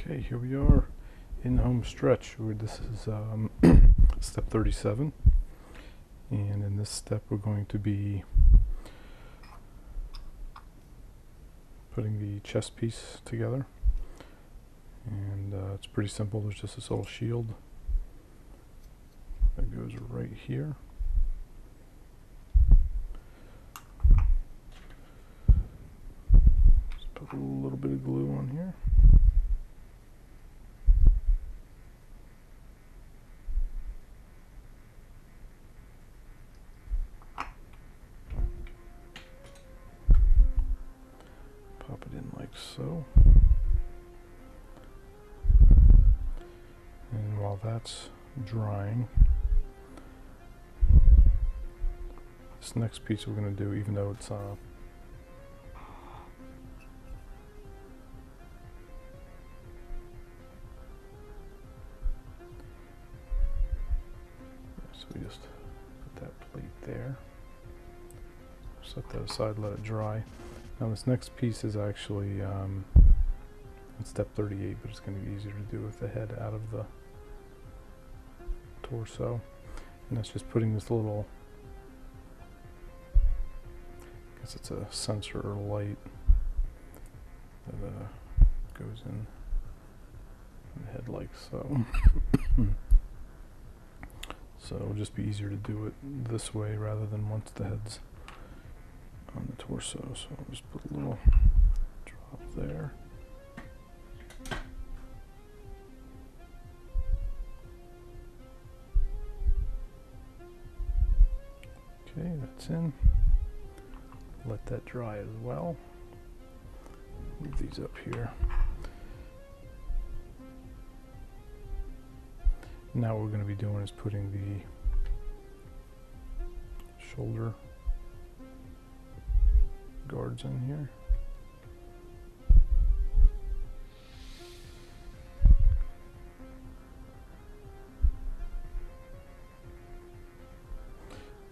Okay, here we are in home stretch. This is step 37, and in this step we're going to be putting the chest piece together, and it's pretty simple. There's just this little shield that goes right here. Just put a little bit of glue on here. Pop it in like so. And while that's drying, this next piece we're going to do, even though it's so we just put that plate there, set that aside, let it dry. Now this next piece is actually it's step 38, but it's going to be easier to do with the head out of the torso, and that's just putting this little, I guess it's a sensor or light that goes in the head like so. So it'll just be easier to do it this way rather than once the head's on the torso. So I'll just put a little drop there. Okay, that's in. Let that dry as well. Move these up here. Now what we're going to be doing is putting the shoulder guards in here.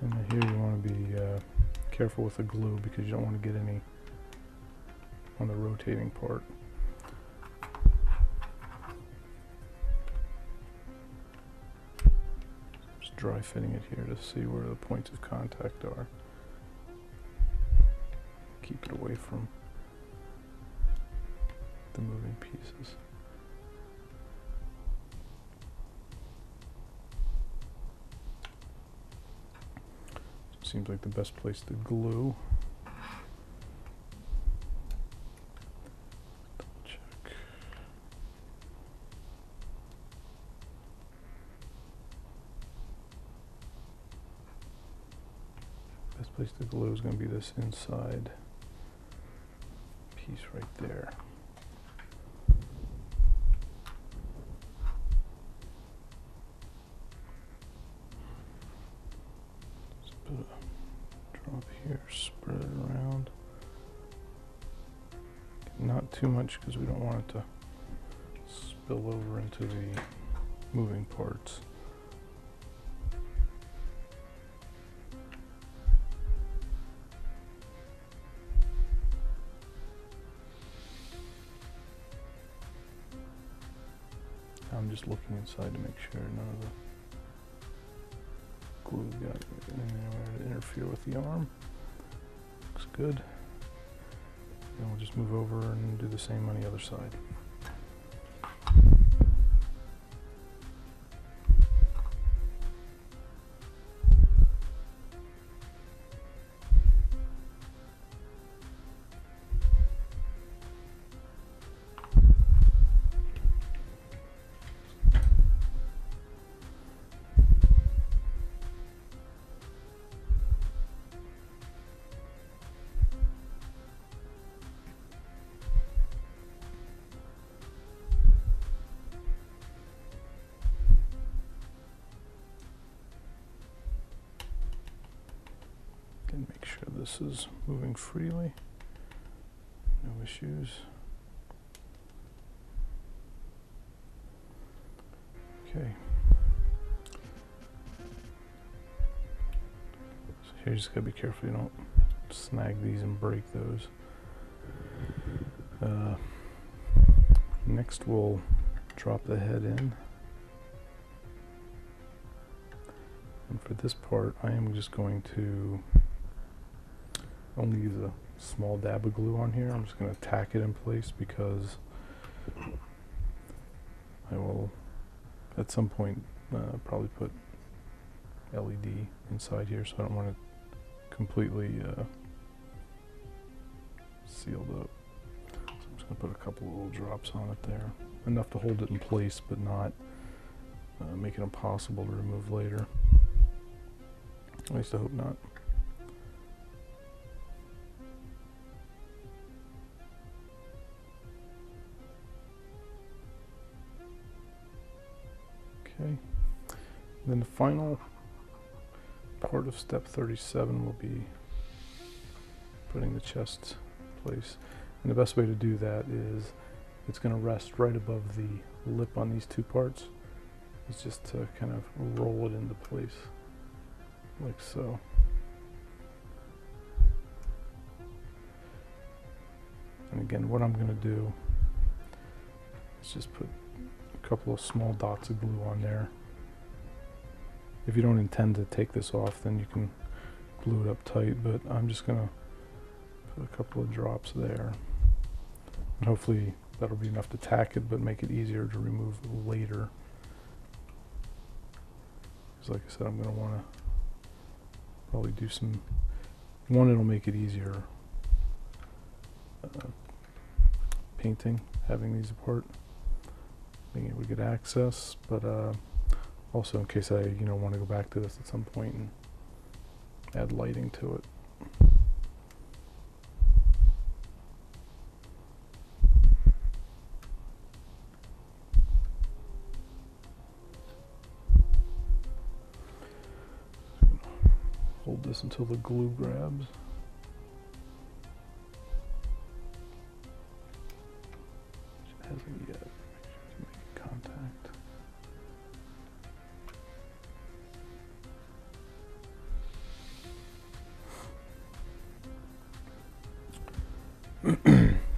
And here you want to be careful with the glue because you don't want to get any on the rotating part. Just dry fitting it here to see where the points of contact are. Keep it away from the moving pieces. Seems like the best place to glue. Double check. Best place to glue is going to be this inside piece right there. Just put a drop here, spread it around. Not too much because we don't want it to spill over into the moving parts. I'm just looking inside to make sure none of the glue got anywhere to interfere with the arm. Looks good. Then we'll just move over and do the same on the other side. And make sure this is moving freely, no issues. Okay. So here you just gotta be careful you don't snag these and break those. Next we'll drop the head in. And for this part, I am just going to only use a small dab of glue on here. I'm just going to tack it in place because I will at some point probably put LED inside here, so I don't want it completely sealed up. So I'm just going to put a couple of little drops on it there. Enough to hold it in place, but not make it impossible to remove later. At least I hope not. Okay. And then the final part of step 37 will be putting the chest in place. And the best way to do that is it's going to rest right above the lip on these two parts. It's just to kind of roll it into place, like so. And again, what I'm going to do is just put a couple of small dots of glue on there. If you don't intend to take this off, then you can glue it up tight, but I'm just going to put a couple of drops there. And hopefully that'll be enough to tack it, but make it easier to remove later. Because like I said, I'm going to want to probably do some, it'll make it easier painting, having these apart, being able to get access, but also in case I want to go back to this at some point and add lighting to it. Hold this until the glue grabs. It hasn't yet. Make sure to make contact.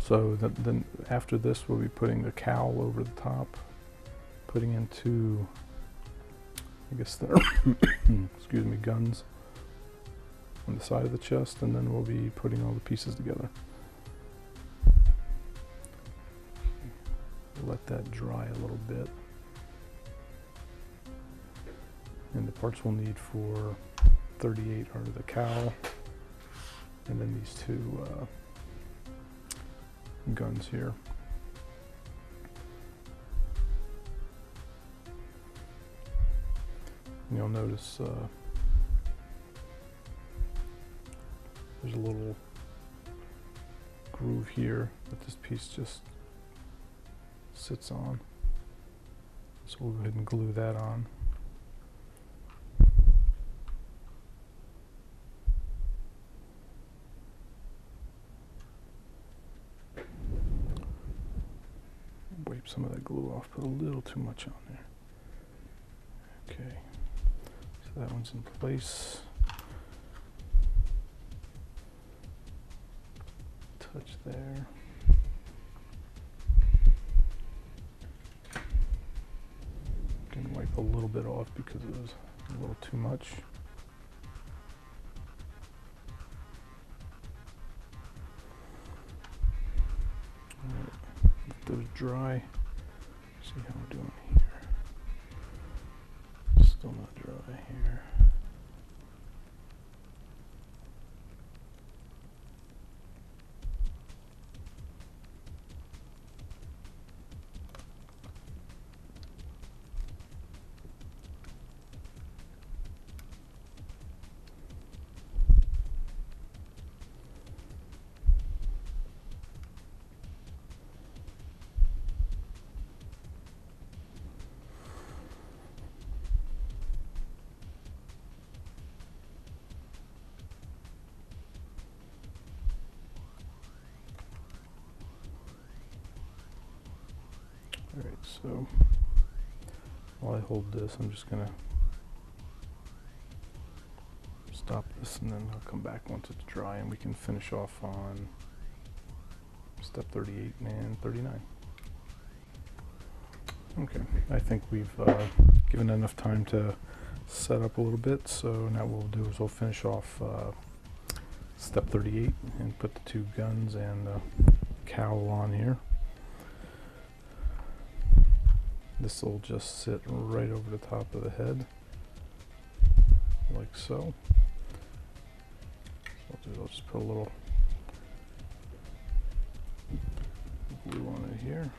So then after this, we'll be putting the cowl over the top, putting in two, I guess they're excuse me, guns on the side of the chest, and then we'll be putting all the pieces together. Let that dry a little bit. And the parts we'll need for 38 are the cowl, and then these two guns here. And you'll notice there's a little groove here that this piece just sits on. So we'll go ahead and glue that on. Wipe some of that glue off, put a little too much on there. Okay, so that one's in place. Touch there. Can wipe a little bit off because it was a little too much. Let those dry. See how we're doing here. Still not dry here. Alright, so while I hold this, I'm just going to stop this and then I'll come back once it's dry and we can finish off on step 38 and 39. Okay, I think we've given enough time to set up a little bit, so now what we'll do is we'll finish off step 38 and put the two guns and cowl on here. This will just sit right over the top of the head, like so. I'll just put a little glue on it here.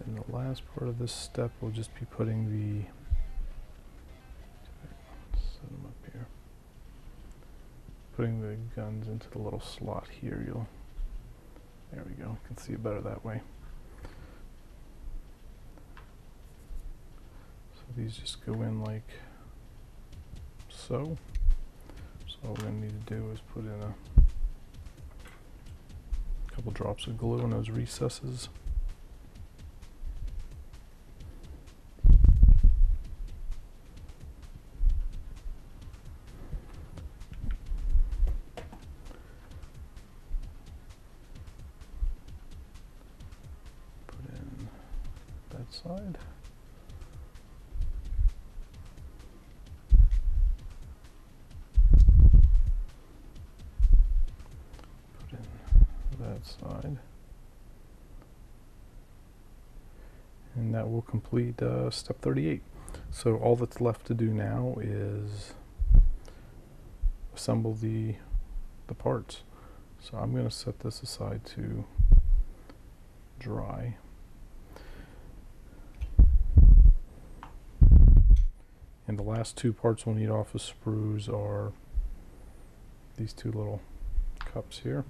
Then the last part of this step will just be putting the, set them up here, putting the guns into the little slot here. There we go, you can see it better that way. So these just go in like so. So all we're going to need to do is put in a couple drops of glue in those recesses. Put in that side. Put in that side. And that will complete step 38. So all that's left to do now is assemble the parts. So I'm going to set this aside to dry. And the last two parts we'll need off of sprues are these two little cups here.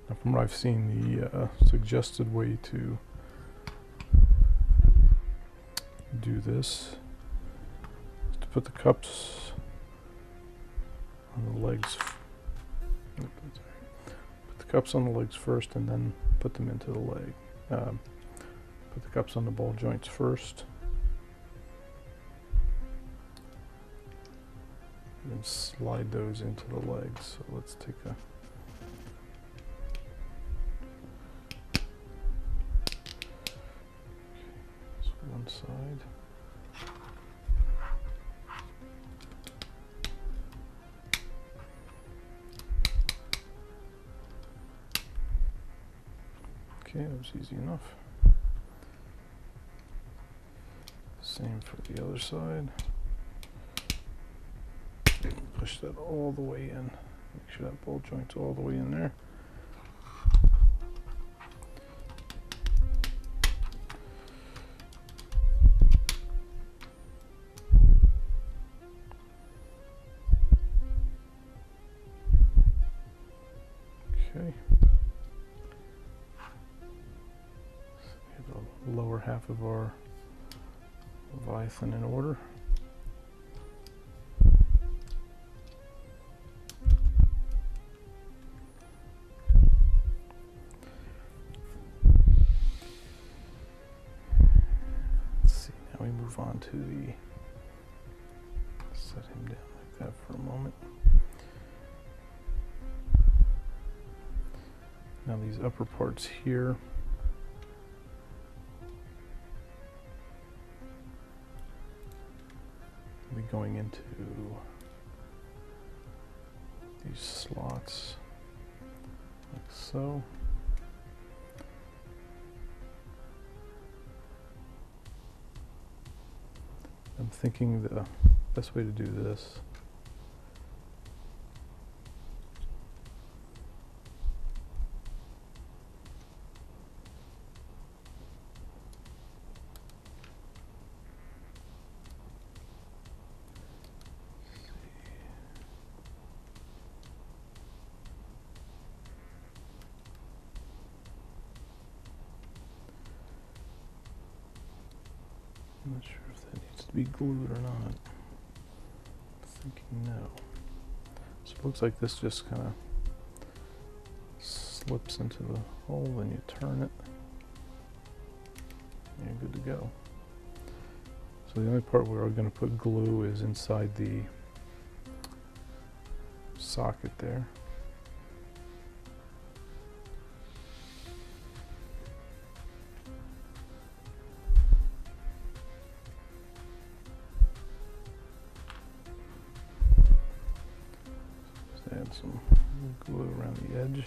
Now, from what I've seen, the suggested way to do this is to put the cups on the legs. Put the cups on the legs first, and then put them into the leg. Put the cups on the ball joints first, and then slide those into the legs. So let's take a one side. Okay, that was easy enough. Same for the other side. Push that all the way in. Make sure that ball joint's all the way in there. Okay. So we have the lower half of our Leviathan in order. Let's see, now we move on to the, set him down like that for a moment. Now these upper parts here, will be going into these slots like so. I'm thinking the best way to do this I'm not sure if that needs to be glued or not. I'm thinking no. So it looks like this just kind of slips into the hole, then you turn it, and you're good to go. So the only part where we're going to put glue is inside the socket there. Just add some glue around the edge.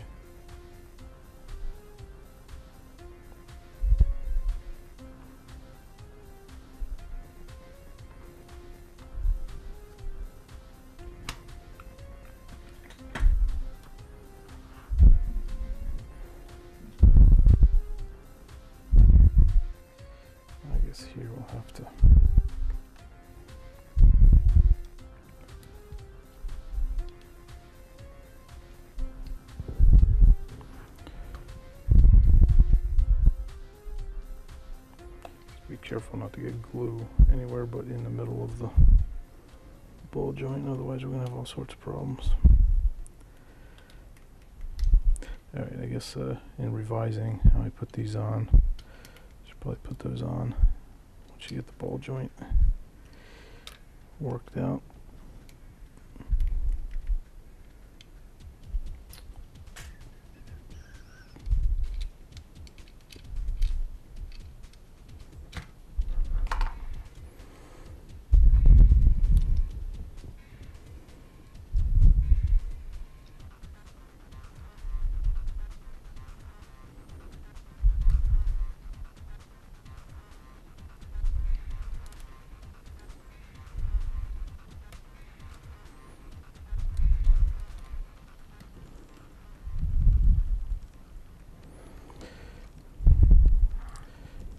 Here we'll have to be careful not to get glue anywhere but in the middle of the ball joint, otherwise we're going to have all sorts of problems. Alright, I guess in revising how I put these on, I should probably put those on once you get the ball joint worked out.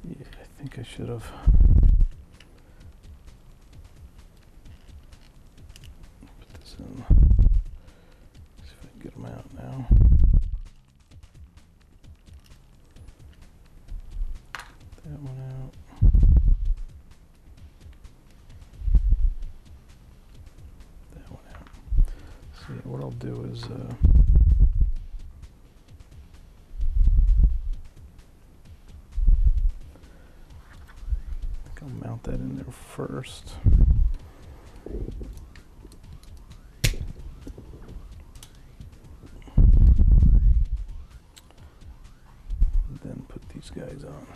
I think I should have put this in. See if I can get them out now. That one out. That one out. So yeah, what I'll do is I'll mount that in there first. And then put these guys on.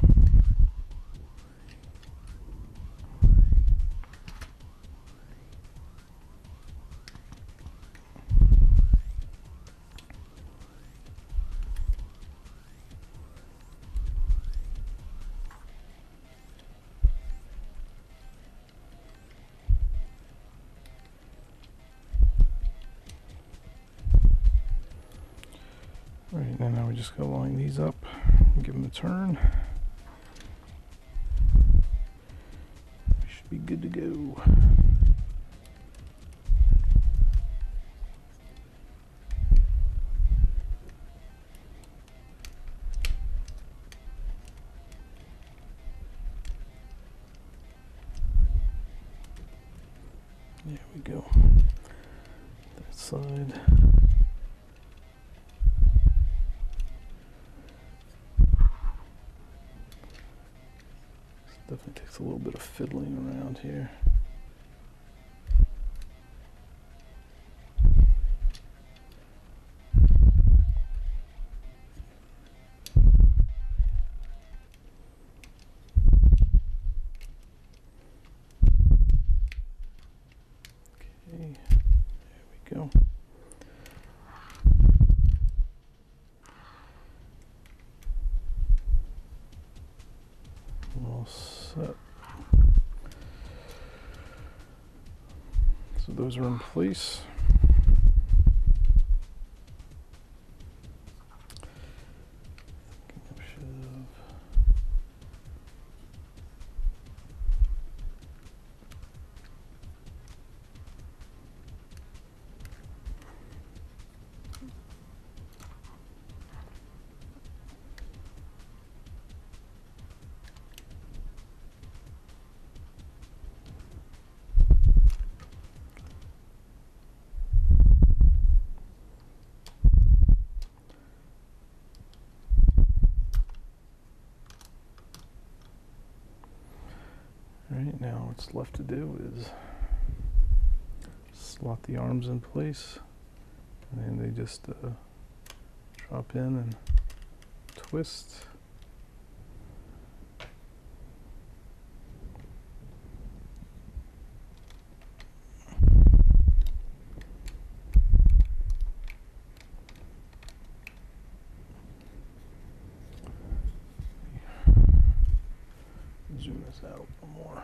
Alright, and now we just gotta line these up and give them a turn. We should be good to go. There we go. That side. Definitely takes a little bit of fiddling around here. Okay, there we go. All set. So those are in place. I should have. what's left to do is slot the arms in place, and then they just drop in and twist. Zoom this out a little more.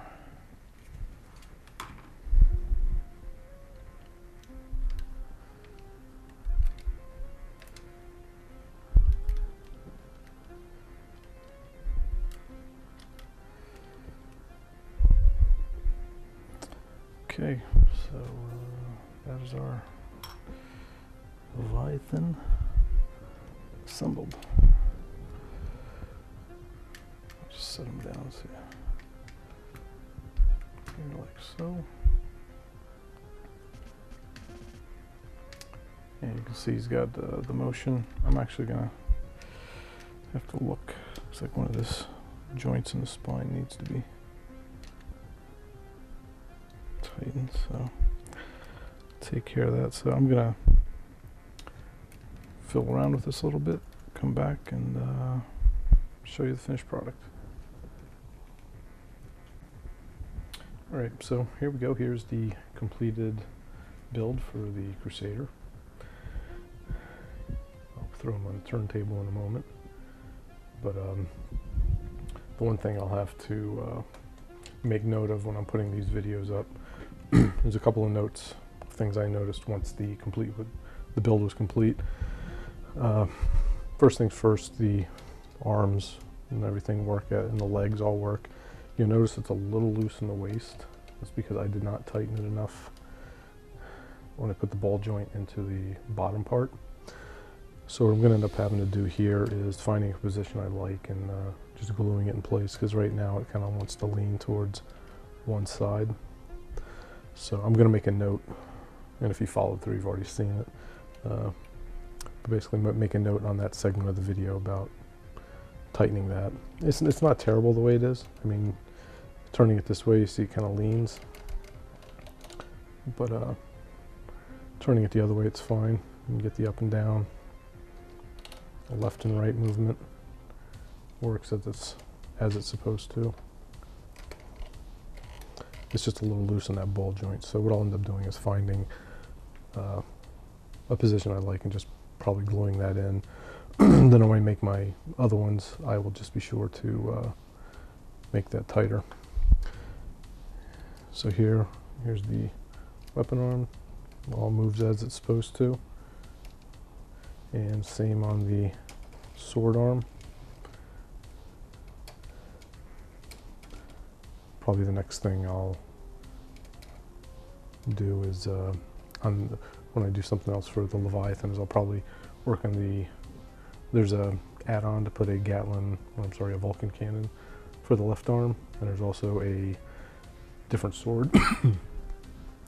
Okay, so that is our Leviathan assembled. Just set them down, so here like so. And you can see he's got the motion. I'm actually gonna have to look. Looks like one of this joints in the spine needs to be tightened, so take care of that. So I'm gonna fiddle around with this a little bit, come back and show you the finished product. Alright, so here we go. Here's the completed build for the Crusader. I'll throw them on the turntable in a moment, but the one thing I'll have to make note of when I'm putting these videos up, there's a couple of notes, things I noticed once the build was complete. First things first, the arms and everything work, and the legs all work. You'll notice it's a little loose in the waist. That's because I did not tighten it enough when I put the ball joint into the bottom part. So what I'm going to end up having to do here is finding a position I like and just gluing it in place, because right now it kind of wants to lean towards one side. So I'm going to make a note, and if you followed through, you've already seen it. But basically make a note on that segment of the video about tightening that. It's not terrible the way it is. I mean, turning it this way, you see it kind of leans. But turning it the other way, it's fine. You can get the up and down. The left and right movement works as it's supposed to. It's just a little loose in that ball joint. So what I'll end up doing is finding a position I like and just probably gluing that in. Then when I make my other ones, I will just be sure to make that tighter. So here's the weapon arm. All moves as it's supposed to. And same on the sword arm. Probably the next thing I'll do is when I do something else for the Leviathan, is I'll probably work on there's a add-on to put a a Vulcan cannon for the left arm, and there's also a different sword.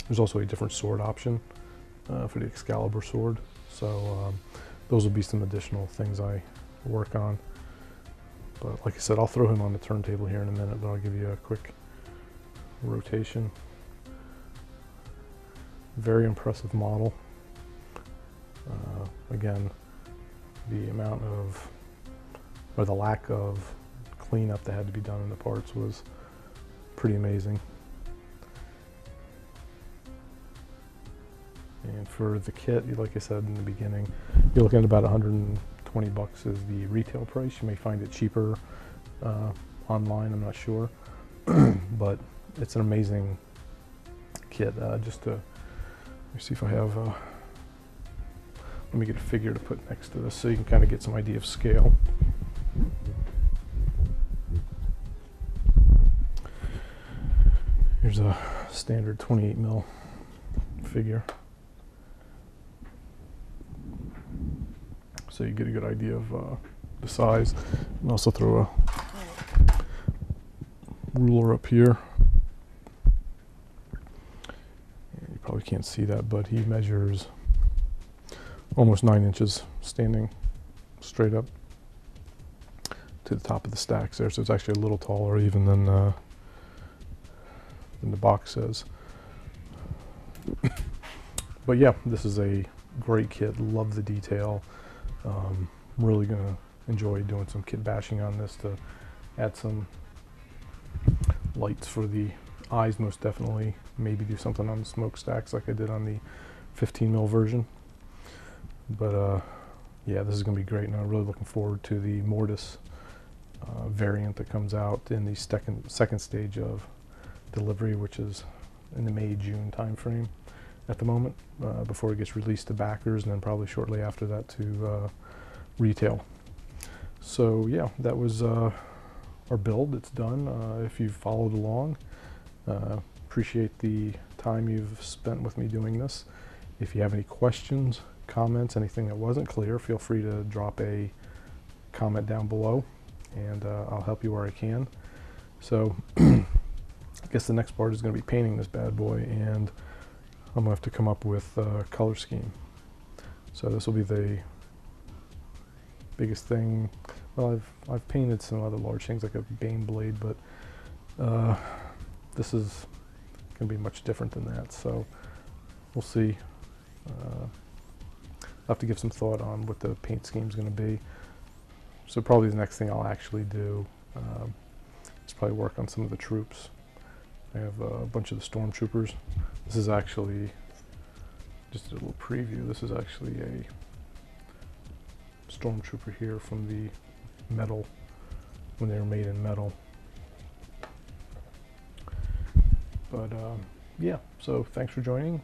There's also a different sword option for the Excalibur sword. So those will be some additional things I work on. But like I said, I'll throw him on the turntable here in a minute, but I'll give you a quick rotation. Very impressive model. Again, the amount of, or the lack of cleanup that had to be done in the parts was pretty amazing. And for the kit, like I said in the beginning, you're looking at about 120 bucks is the retail price. You may find it cheaper online, I'm not sure. But it's an amazing kit. Let me see if I have, let me get a figure to put next to this so you can kind of get some idea of scale. Here's a standard 28 mil figure. So you get a good idea of the size. And also throw a ruler up here. And you probably can't see that, but he measures almost 9 inches standing straight up to the top of the stacks there. So it's actually a little taller even than the than the box says. But yeah, this is a great kit. Love the detail. Really gonna enjoy doing some kit bashing on this to add some lights for the eyes, most definitely. Maybe do something on the smokestacks like I did on the 15mm version. But yeah, this is gonna be great, and I'm really looking forward to the Mortis variant that comes out in the second stage of delivery, which is in the May-June time frame at the moment, before it gets released to backers, and then probably shortly after that to retail. So yeah, that was our build. It's done. If you've followed along, appreciate the time you've spent with me doing this. If you have any questions, comments, anything that wasn't clear, feel free to drop a comment down below, and I'll help you where I can. So I guess the next part is going to be painting this bad boy, and I'm going to have to come up with a color scheme. So this will be the biggest thing. Well, I've painted some other large things like a Bane blade, but this is going to be much different than that. So we'll see. I'll have to give some thought on what the paint scheme is going to be. So probably the next thing I'll actually do is probably work on some of the troops. I have a bunch of the stormtroopers. This is actually just a little preview. This is actually a stormtrooper here from the metal, when they were made in metal. But yeah, so thanks for joining.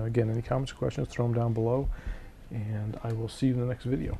Again, any comments or questions, throw them down below, and I will see you in the next video.